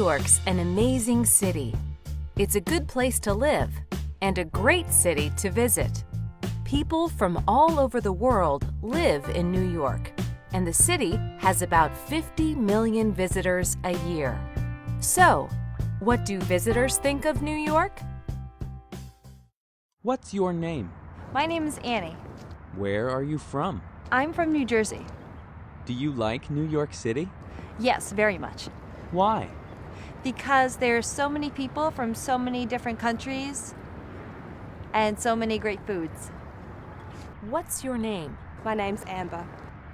York's an amazing city. It's a good place to live and a great city to visit. People from all over the world live in New York, and the city has about 50 million visitors a year. So, what do visitors think of New York? What's your name? My name is Annie. Where are you from? I'm from New Jersey. Do you like New York City? Yes, very much. Why? Because there's so many people from so many different countries and so many great foods. What's your name? My name's Amber.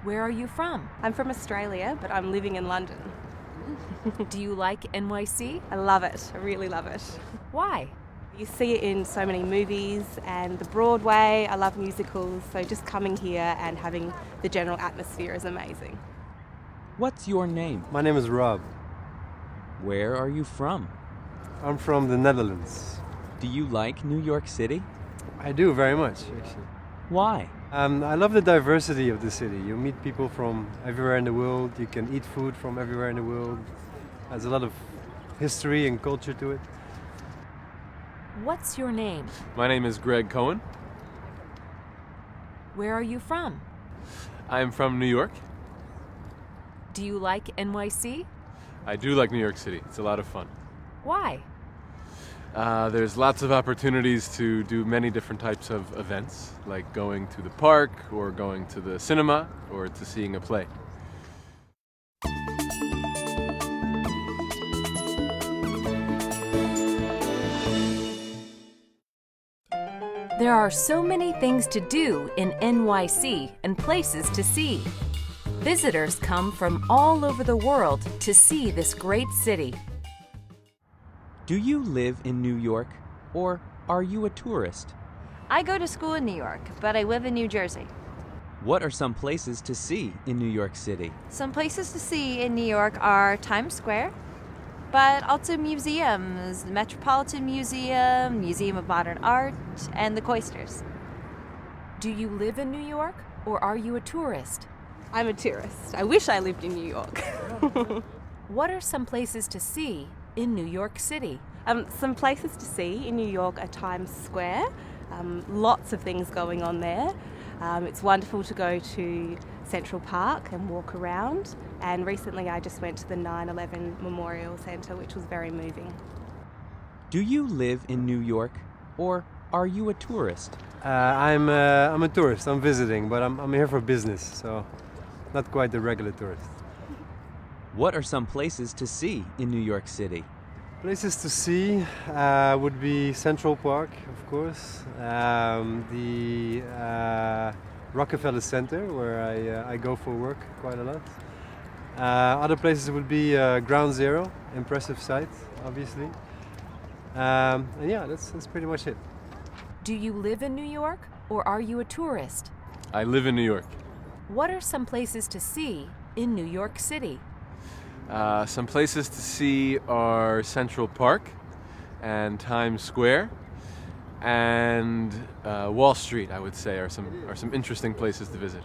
Where are you from? I'm from Australia, but I'm living in London. Do you like NYC? I love it. I really love it. Why? You see it in so many movies and the Broadway. I love musicals, so just coming here and having the general atmosphere is amazing. What's your name? My name is Rob. Where are you from? I'm from the Netherlands. Do you like New York City? I do very much, actually. Why? I love the diversity of the city. You meet people from everywhere in the world. You can eat food from everywhere in the world. There's a lot of history and culture to it. What's your name? My name is Greg Cohen. Where are you from? I'm from New York. Do you like NYC? I do like New York City. It's a lot of fun. Why? There's lots of opportunities to do many different types of events, like going to the park or going to the cinema or to seeing a play. There are so many things to do in NYC and places to see. Visitors come from all over the world to see this great city. Do you live in New York, or are you a tourist? I go to school in New York, but I live in New Jersey. What are some places to see in New York City? Some places to see in New York are Times Square, but also museums, the Metropolitan Museum, Museum of Modern Art, and the Cloisters. Do you live in New York, or are you a tourist? I'm a tourist. I wish I lived in New York. What are some places to see in New York City? Some places to see in New York are Times Square. Lots of things going on there. It's wonderful to go to Central Park and walk around. And recently I just went to the 9/11 Memorial Centre, which was very moving. Do you live in New York, or are you a tourist? I'm a tourist. I'm visiting, but I'm here for business, so not quite the regular tourist. What are some places to see in New York City? Places to see would be Central Park, of course, the Rockefeller Center, where I go for work quite a lot. Other places would be Ground Zero, impressive site, obviously. And yeah, that's pretty much it. Do you live in New York, or are you a tourist? I live in New York. What are some places to see in New York City? Some places to see are Central Park and Times Square and Wall Street, I would say, are some interesting places to visit.